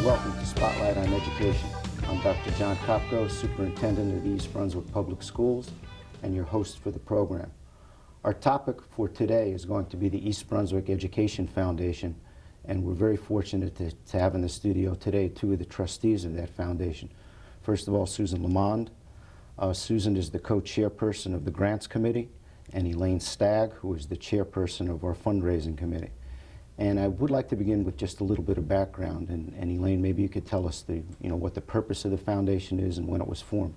welcome to Spotlight on Education. I'm Dr. Jon Kopko, Superintendent of the East Brunswick Public Schools, and your host for the program. Our topic for today is going to be the East Brunswick Education Foundation, and we're very fortunate to have in the studio today two of the trustees of that foundation. First of all, Susan Lamond. Susan is the co-chairperson of the Grants Committee, and Elaine Stagg, who is the chairperson of our fundraising committee. And I would like to begin with just a little bit of background, and Elaine, maybe you could tell us what the purpose of the foundation is and when it was formed.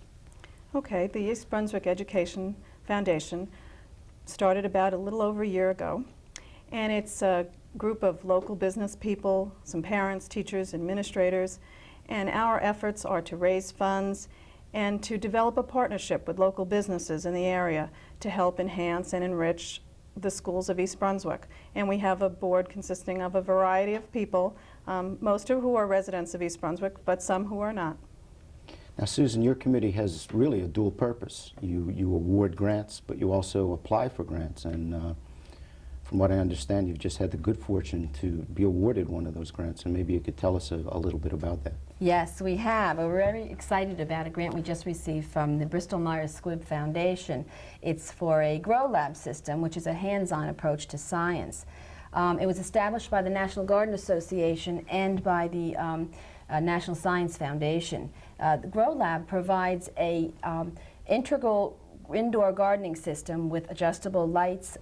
Okay, the East Brunswick Education Foundation started about a little over a year ago, and it's a group of local business people, some parents, teachers, administrators, and our efforts are to raise funds and to develop a partnership with local businesses in the area to help enhance and enrich the schools of East Brunswick. And we have a board consisting of a variety of people, most of who are residents of East Brunswick, but some who are not. Now, Susan, your committee has really a dual purpose. You award grants, but you also apply for grants. And from what I understand, you've just had the good fortune to be awarded one of those grants. And maybe you could tell us a little bit about that. Yes, we have. We're very excited about a grant we just received from the Bristol-Myers Squibb Foundation. It's for a Grow Lab system, which is a hands-on approach to science. It was established by the National Garden Association and by the National Science Foundation. The Grow Lab provides a integral indoor gardening system with adjustable lights,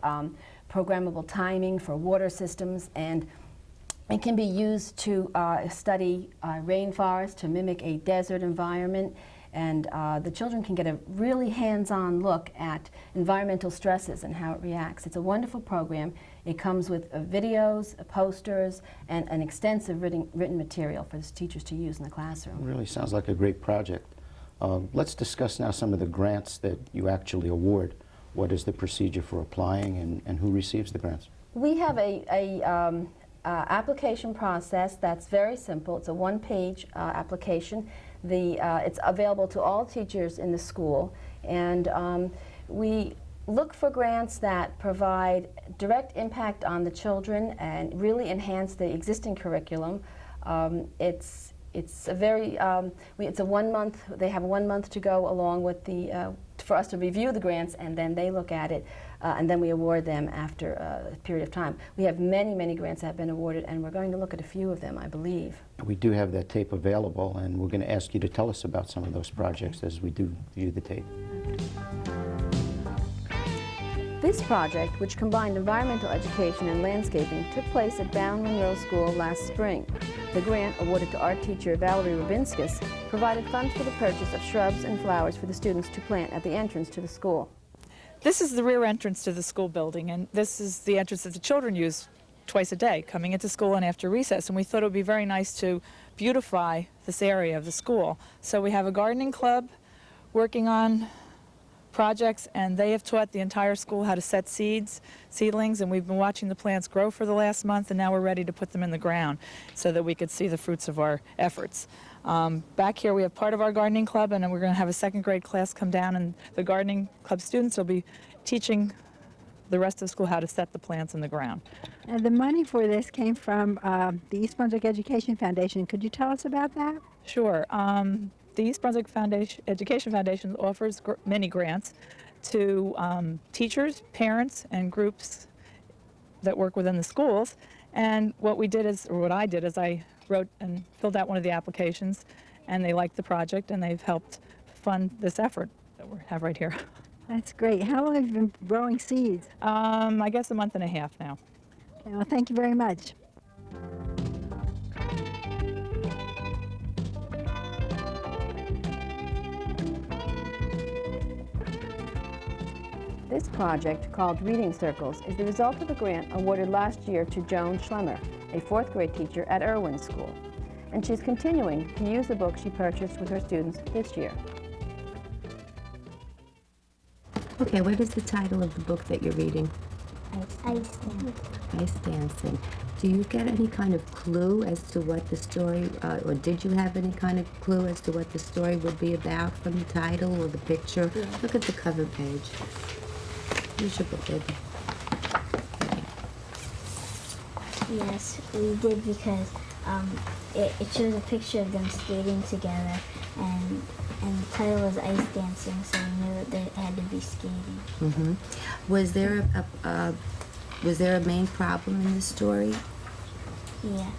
programmable timing for water systems, and it can be used to study rainforests, to mimic a desert environment, and the children can get a really hands-on look at environmental stresses and how it reacts. It's a wonderful program. It comes with videos, posters, and an extensive written material for the teachers to use in the classroom. It really sounds like a great project. Let's discuss now some of the grants that you actually award. What is the procedure for applying, and who receives the grants? We have a application process that's very simple. It's a one-page application. It's available to all teachers in the school, and we look for grants that provide direct impact on the children and really enhance the existing curriculum. It's a very it's a 1 month. They have 1 month to go along with the for us to review the grants, and then they look at it, and then we award them after a period of time. We have many grants that have been awarded, and we're going to look at a few of them, I believe. We do have that tape available, and we're going to ask you to tell us about some of those projects as we do view the tape. This project, which combined environmental education and landscaping, took place at Bound Monroe School last spring. The grant, awarded to art teacher Valerie Rubinskis, provided funds for the purchase of shrubs and flowers for the students to plant at the entrance to the school. This is the rear entrance to the school building, and this is the entrance that the children use twice a day, coming into school and after recess. And we thought it would be very nice to beautify this area of the school. So we have a gardening club working on projects, and they have taught the entire school how to set seedlings, and we've been watching the plants grow for the last month, and now we're ready to put them in the ground so that we could see the fruits of our efforts. Back here we have part of our gardening club, and then we're going to have a second grade class come down, and the gardening club students will be teaching the rest of the school how to set the plants in the ground. The money for this came from the East Brunswick Education Foundation. Could you tell us about that? Sure. The East Brunswick Education Foundation offers many grants to teachers, parents, and groups that work within the schools. And what we did is, or what I did is, I wrote and filled out one of the applications, and they liked the project, and they've helped fund this effort that we have right here. That's great. How long have you been growing seeds? I guess a month and a half now. Okay, well, thank you very much. This project, called Reading Circles, is the result of a grant awarded last year to Joan Schlemmer, a 4th grade teacher at Irwin School. And she's continuing to use the book she purchased with her students this year. Okay, what is the title of the book that you're reading? Ice Dancing. Ice Dancing. Do you get any kind of clue as to what the story, or did you have any kind of clue as to what the story would be about from the title or the picture? Yeah. Look at the cover page. Use your book, baby. Yes, we did, because it shows a picture of them skating together, and the title was Ice Dancing, so we knew that they had to be skating. Mm-hmm. Was there a main problem in the story? Yeah.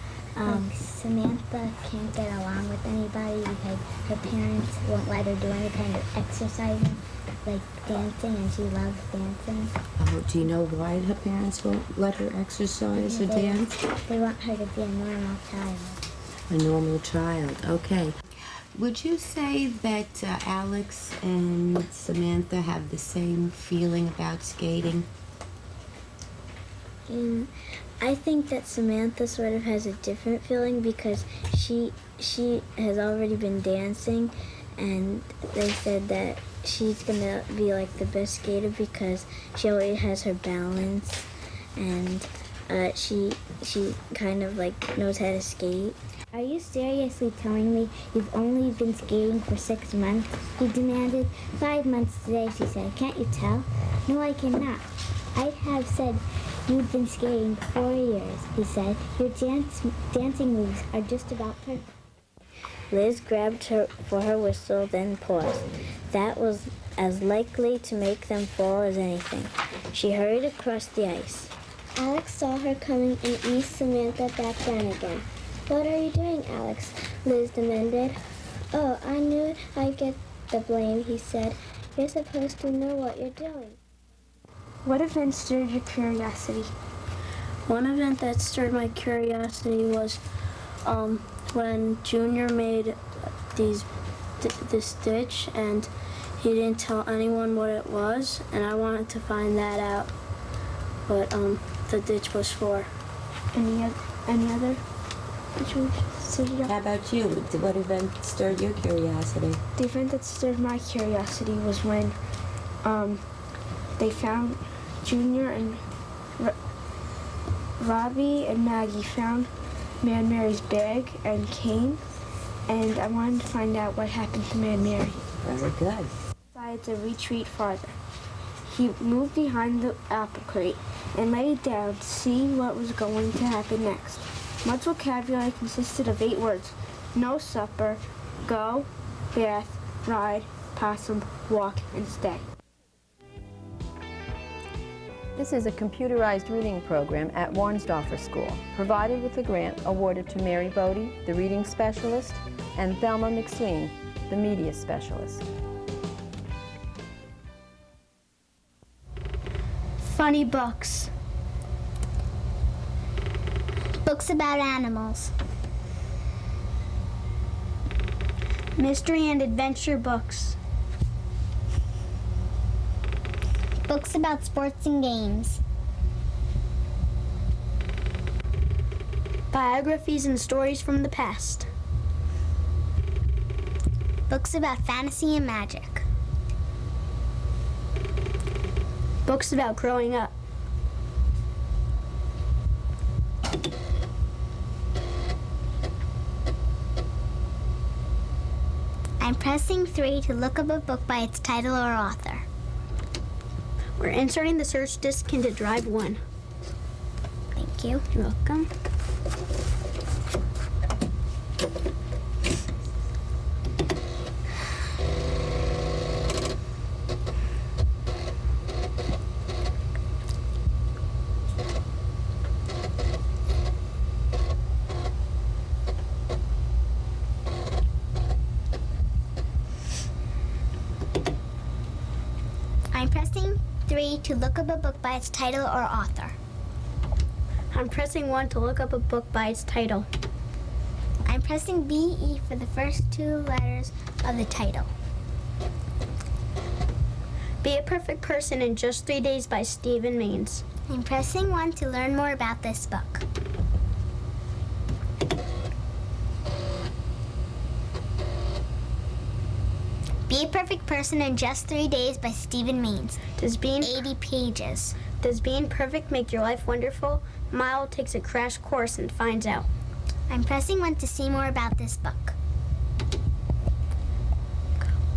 Samantha can't get along with anybody because her parents won't let her do any kind of exercising, like dancing, and she loves dancing. Oh, do you know why her parents won't let her exercise or dance? They want her to be a normal child. A normal child, okay. Would you say that Alex and Samantha have the same feeling about skating? I think that Samantha sort of has a different feeling because she has already been dancing, and they said that she's gonna be like the best skater because she always has her balance, and she kind of like knows how to skate. Are you seriously telling me you've only been skating for 6 months? He demanded. 5 months today, she said. Can't you tell? No, I cannot. I'd have said you've been skating 4 years, he said. Your dancing moves are just about perfect. Liz grabbed her for her whistle, then paused. That was as likely to make them fall as anything. She hurried across the ice. Alex saw her coming and eased Samantha back down again. What are you doing, Alex? Liz demanded. Oh, I knew I'd get the blame, he said. You're supposed to know what you're doing. What event stirred your curiosity? One event that stirred my curiosity was when Junior made this ditch, and he didn't tell anyone what it was, and I wanted to find that out, what the ditch was for. Any other? How about you? What event stirred your curiosity? The event that stirred my curiosity was when they found Junior and Robbie and Maggie found Man Mary's bag and cane, and I wanted to find out what happened to Man Mary. Very good. Decided to retreat farther. He moved behind the apple crate and lay down to see what was going to happen next. Much vocabulary consisted of 8 words: no supper, go, bath, ride, possum, walk, and stay. This is a computerized reading program at Warnsdorfer School, provided with a grant awarded to Mary Bodie, the reading specialist, and Thelma McSween, the media specialist. Funny books. Books about animals. Mystery and adventure books. Books about sports and games. Biographies and stories from the past. Books about fantasy and magic. Books about growing up. I'm pressing 3 to look up a book by its title or author. We're inserting the search disk into drive 1. Thank you. You're welcome. I'm pressing 3 to look up a book by its title or author. I'm pressing 1 to look up a book by its title. I'm pressing BE for the first 2 letters of the title. Be a Perfect Person in Just 3 Days by Stephen Means. I'm pressing 1 to learn more about this book. Be a Perfect Person in Just 3 Days by Stephen Means. Does being 80 pages. Does being perfect make your life wonderful? Milo takes a crash course and finds out. I'm pressing 1 to see more about this book.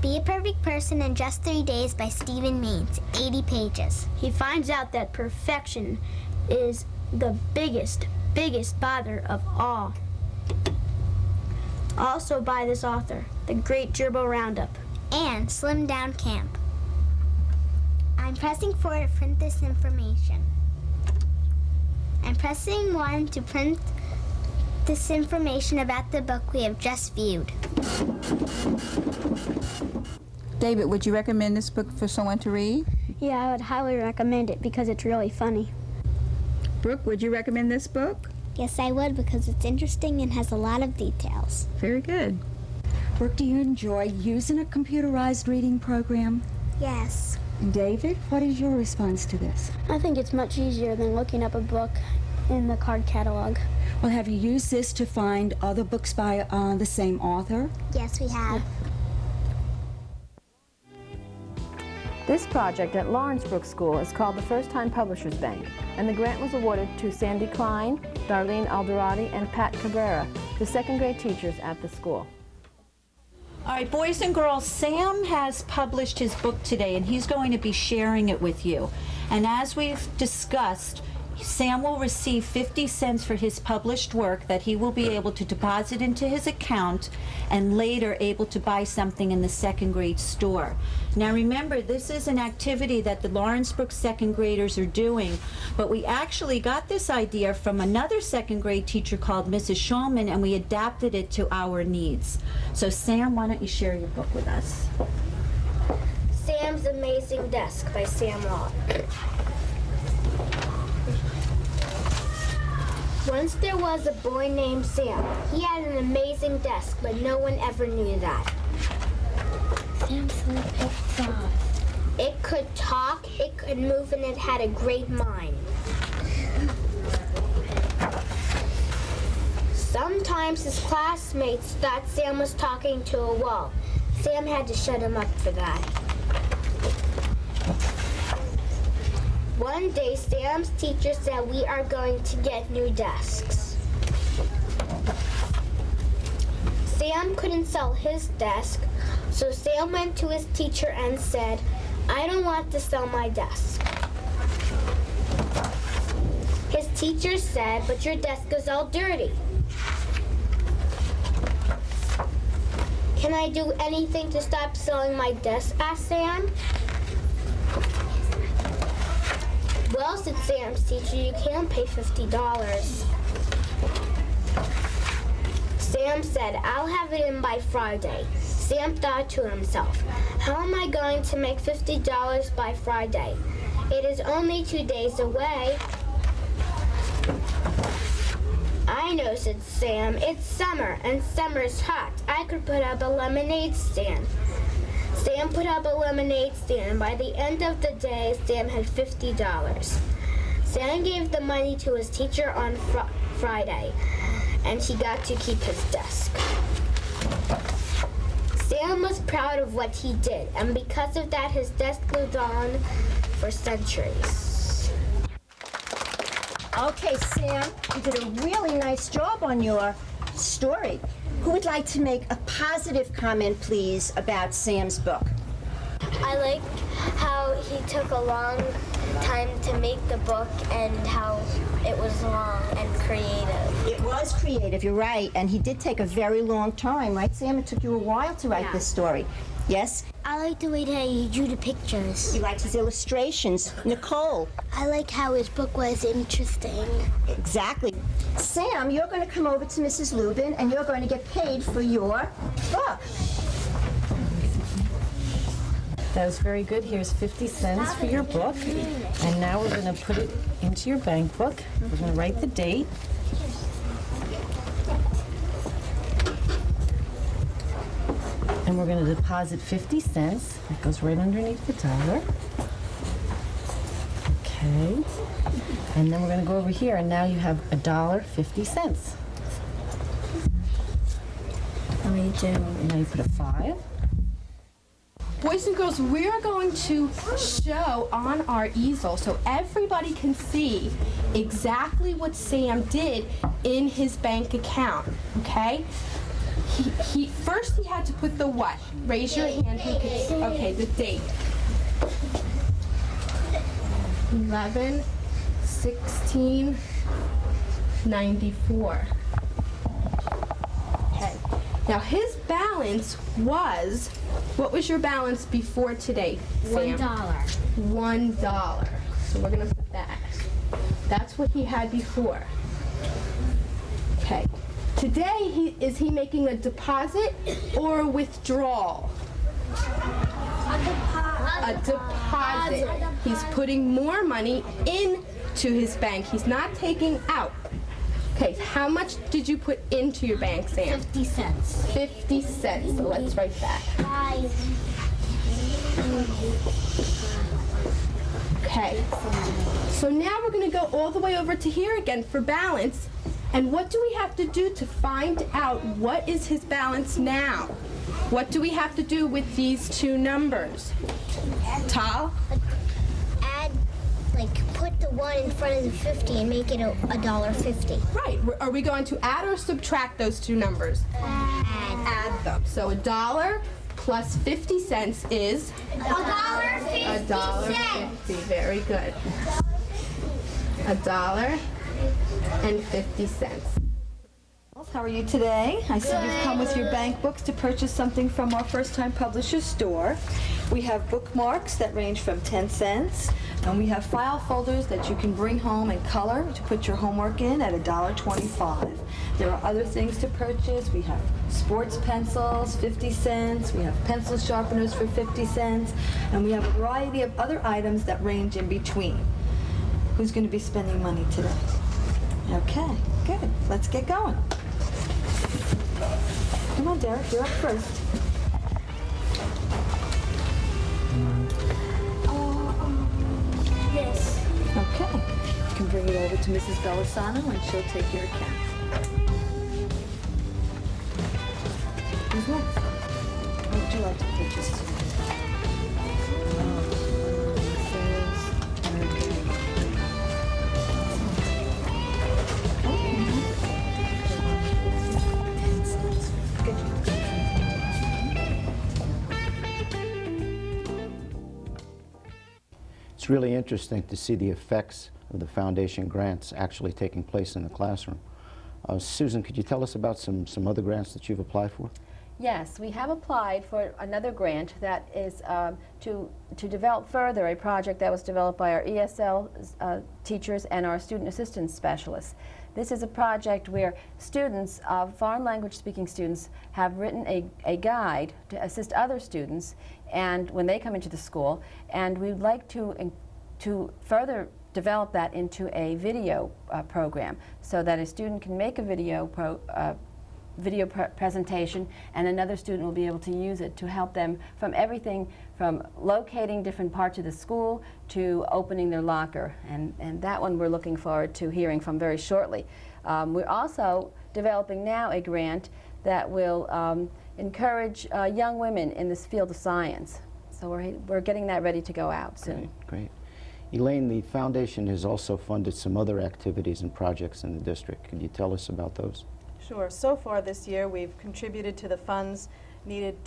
Be a Perfect Person in Just 3 Days by Stephen Means. 80 pages. He finds out that perfection is the biggest bother of all. Also by this author, The Great Gerbil Roundup. And Slim Down Camp. I'm pressing 4 to print this information. I'm pressing 1 to print this information about the book we have just viewed. David, would you recommend this book for someone to read? Yeah, I would highly recommend it because it's really funny. Brooke, would you recommend this book? Yes, I would, because it's interesting and has a lot of details. Very good. Brooke, do you enjoy using a computerized reading program? Yes. David, what is your response to this? I think it's much easier than looking up a book in the card catalog. Well, have you used this to find other books by the same author? Yes, we have. This project at Lawrence Brook School is called the First Time Publishers Bank, and the grant was awarded to Sandy Klein, Darlene Alderati, and Pat Cabrera, the second grade teachers at the school. All right, boys and girls, Sam has published his book today, and he's going to be sharing it with you. And as we've discussed, Sam will receive 50 cents for his published work that he will be able to deposit into his account and later able to buy something in the second grade store. Now remember, this is an activity that the Lawrence Brook second graders are doing, but we actually got this idea from another second grade teacher called Mrs. Shulman, and we adapted it to our needs. So Sam, why don't you share your book with us? Sam's Amazing Desk by Sam Law. Once there was a boy named Sam. He had an amazing desk, but no one ever knew that. Sam's little picks off. It could talk, it could move, and it had a great mind. Sometimes his classmates thought Sam was talking to a wall. Sam had to shut him up for that. One day, Sam's teacher said, "We are going to get new desks." Sam couldn't sell his desk, so Sam went to his teacher and said, "I don't want to sell my desk." His teacher said, "But your desk is all dirty." "Can I do anything to stop selling my desk?" asked Sam. "Well," said Sam's teacher, "you can pay $50. Sam said, "I'll have it in by Friday." Sam thought to himself, "How am I going to make $50 by Friday? It is only 2 days away." "I know," said Sam. "It's summer, and summer's hot. I could put up a lemonade stand." Sam put up a lemonade stand, and by the end of the day, Sam had $50. Sam gave the money to his teacher on Friday, and he got to keep his desk. Sam was proud of what he did, and because of that, his desk lived on for centuries. Okay, Sam, you did a really nice job on your story. Who would like to make a positive comment, please, about Sam's book? I like how he took a long time to make the book and how it was long and creative. It was creative, you're right, and he did take a very long time, right, Sam? It took you a while to write this story. Yes? I like the way that he drew the pictures. You liked his illustrations. Nicole? I like how his book was interesting. Exactly. Sam, you're going to come over to Mrs. Lubin, and you're going to get paid for your book. That was very good. Here's 50 cents for your book. And now we're going to put it into your bank book. We're going to write the date. And we're going to deposit 50 cents. That goes right underneath the dollar. Okay. And then we're going to go over here, and now you have $1.50. Now you put a 5. Boys and girls, we're going to show on our easel so everybody can see exactly what Sam did in his bank account, okay? First he had to put the what? Raise your hand. Okay, the date. 11/16/94. Okay. Now his balance was, what was your balance before today, Sam? $1. $1. So we're gonna put that. That's what he had before. Okay. Today, is he making a deposit or a withdrawal? A deposit. He's putting more money into his bank. He's not taking out. Okay, how much did you put into your bank, Sam? 50 cents. 50 cents. So let's write that. Okay. So now we're going to go all the way over to here again for balance. And what do we have to do to find out what is his balance now? What do we have to do with these two numbers? Tal? Add, like, put the 1 in front of the 50 and make it $1.50. Right. Are we going to add or subtract those two numbers? Add them. So $1 plus 50 cents is? $1.50. $1.50. Very good. $1.50. How are you today? I see you've come with your bank books to purchase something from our first-time publisher store. We have bookmarks that range from 10 cents, and we have file folders that you can bring home and color to put your homework in at $1.25. There are other things to purchase. We have sports pencils, 50 cents. We have pencil sharpeners for 50 cents, and we have a variety of other items that range in between. Who's going to be spending money today? Okay, good. Let's get going. Come on, Derek, you're up first. This. Okay. You can bring it over to Mrs. Bellasano and she'll take your account. Who's next? What would you like to purchase today? It's really interesting to see the effects of the foundation grants actually taking place in the classroom. Susan, could you tell us about some other grants that you've applied for? Yes, we have applied for another grant that is to develop further a project that was developed by our ESL teachers and our student assistance specialists. This is a project where students, foreign language speaking students, have written a guide to assist other students and when they come into the school, and we'd like to further develop that into a video program so that a student can make a video presentation and another student will be able to use it to help them from everything from locating different parts of the school to opening their locker, and that one we're looking forward to hearing from very shortly. We're also developing now a grant that will encourage young women in this field of science. So we're getting that ready to go out soon. Great. Elaine, the foundation has also funded some other activities and projects in the district. Could you tell us about those? Sure. So far this year, we've contributed to the funds needed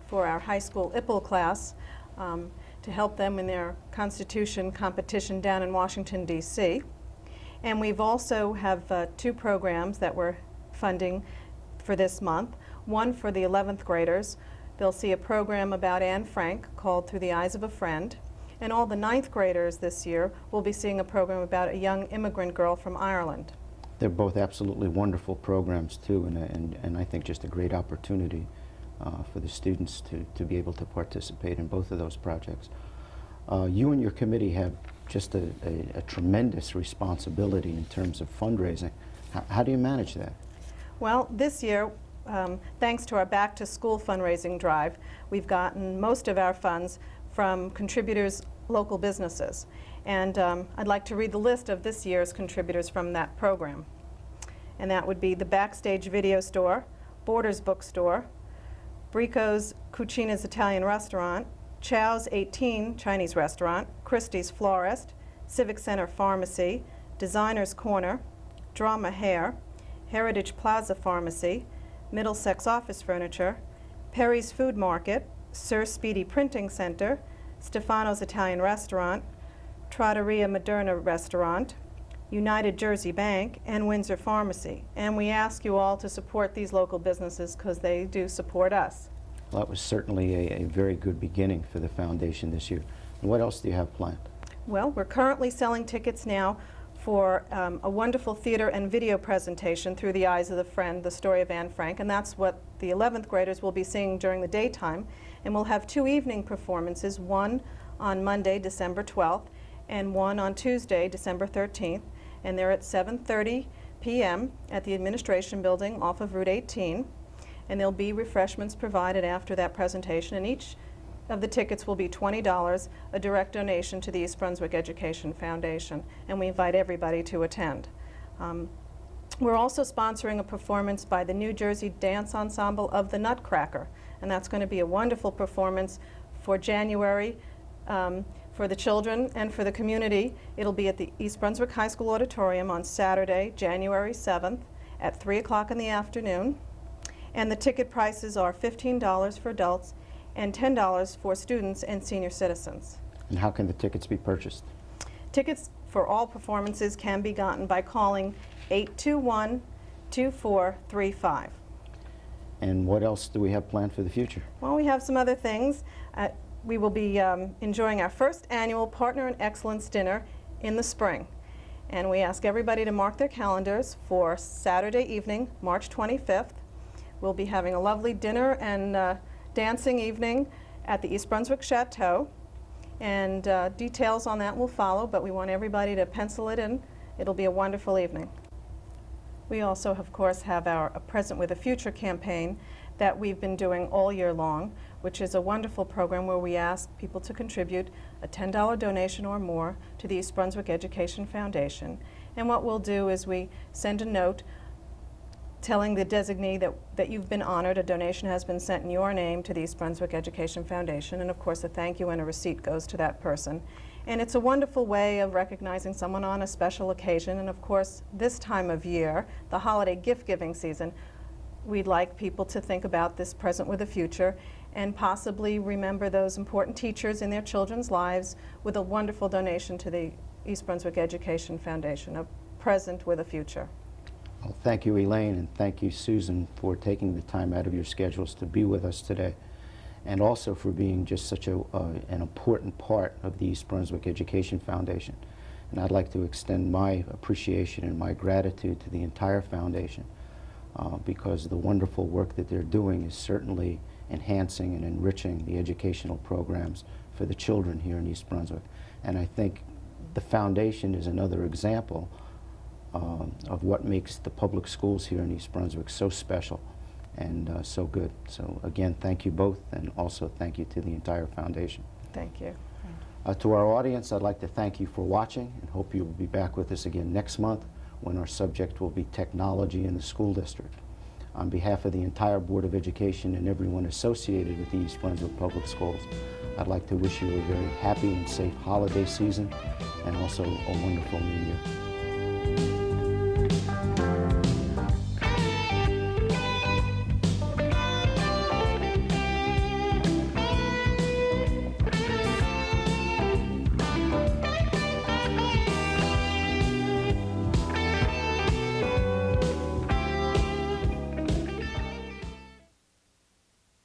for our high school IPPL class to help them in their Constitution competition down in Washington, D.C. And we've also have two programs that we're funding for this month. One for the 11th graders. They'll see a program about Anne Frank called Through the Eyes of a Friend. And all the 9th graders this year will be seeing a program about a young immigrant girl from Ireland. They're both absolutely wonderful programs too, and I think just a great opportunity for the students to be able to participate in both of those projects. You and your committee have just a tremendous responsibility in terms of fundraising. How do you manage that? Well, this year, thanks to our Back to School fundraising drive, we've gotten most of our funds from contributors, local businesses. And I'd like to read the list of this year's contributors from that program. And that would be the Backstage Video Store, Borders Bookstore, Brico's Cucina's Italian Restaurant, Chow's 18 Chinese Restaurant, Christie's Florist, Civic Center Pharmacy, Designer's Corner, Drama Hair, Heritage Plaza Pharmacy, Middlesex Office Furniture, Perry's Food Market, Sir Speedy Printing Center, Stefano's Italian Restaurant, Trattoria Moderna Restaurant, United Jersey Bank, and Windsor Pharmacy. And we ask you all to support these local businesses because they do support us. Well, that was certainly a very good beginning for the foundation this year. And what else do you have planned? Well, we're currently selling tickets now for a wonderful theater and video presentation, Through the Eyes of the Friend, the story of Anne Frank, and that's what the 11th graders will be seeing during the daytime. And we'll have 2 evening performances, one on Monday, December 12th, and one on Tuesday, December 13th. And they're at 7:30 p.m. at the Administration Building off of Route 18. And there'll be refreshments provided after that presentation, and each of the tickets will be $20, a direct donation to the East Brunswick Education Foundation, and we invite everybody to attend. We're also sponsoring a performance by the New Jersey Dance Ensemble of the Nutcracker, and that's going to be a wonderful performance for January for the children and for the community. It'll be at the East Brunswick High School Auditorium on Saturday, January 7th at 3 o'clock in the afternoon, and the ticket prices are $15 for adults and $10 for students and senior citizens. And how can the tickets be purchased? Tickets for all performances can be gotten by calling 821-2435. And what else do we have planned for the future? Well, we have some other things. We will be enjoying our first annual Partner in Excellence dinner in the spring. And we ask everybody to mark their calendars for Saturday evening, March 25th. We'll be having a lovely dinner and dancing evening at the East Brunswick Chateau, and details on that will follow, but we want everybody to pencil it in. It'll be a wonderful evening. We also, of course, have our A Present with a Future campaign that we've been doing all year long, which is a wonderful program where we ask people to contribute a $10 donation or more to the East Brunswick Education Foundation. And what we'll do is we send a note telling the designee that you've been honored. A donation has been sent in your name to the East Brunswick Education Foundation, and of course a thank you and a receipt goes to that person. And it's a wonderful way of recognizing someone on a special occasion, and of course this time of year, the holiday gift-giving season, we'd like people to think about this present with a future and possibly remember those important teachers in their children's lives with a wonderful donation to the East Brunswick Education Foundation, a present with a future. Well, thank you, Elaine, and thank you, Susan, for taking the time out of your schedules to be with us today, and also for being just such an important part of the East Brunswick Education Foundation. And I'd like to extend my appreciation and my gratitude to the entire foundation because the wonderful work that they're doing is certainly enhancing and enriching the educational programs for the children here in East Brunswick. And I think the foundation is another example of what makes the public schools here in East Brunswick so special and so good. So again, thank you both, and also thank you to the entire foundation. Thank you. To our audience, I'd like to thank you for watching and hope you will be back with us again next month when our subject will be technology in the school district. On behalf of the entire Board of Education and everyone associated with the East Brunswick Public Schools, I'd like to wish you a very happy and safe holiday season and also a wonderful new year.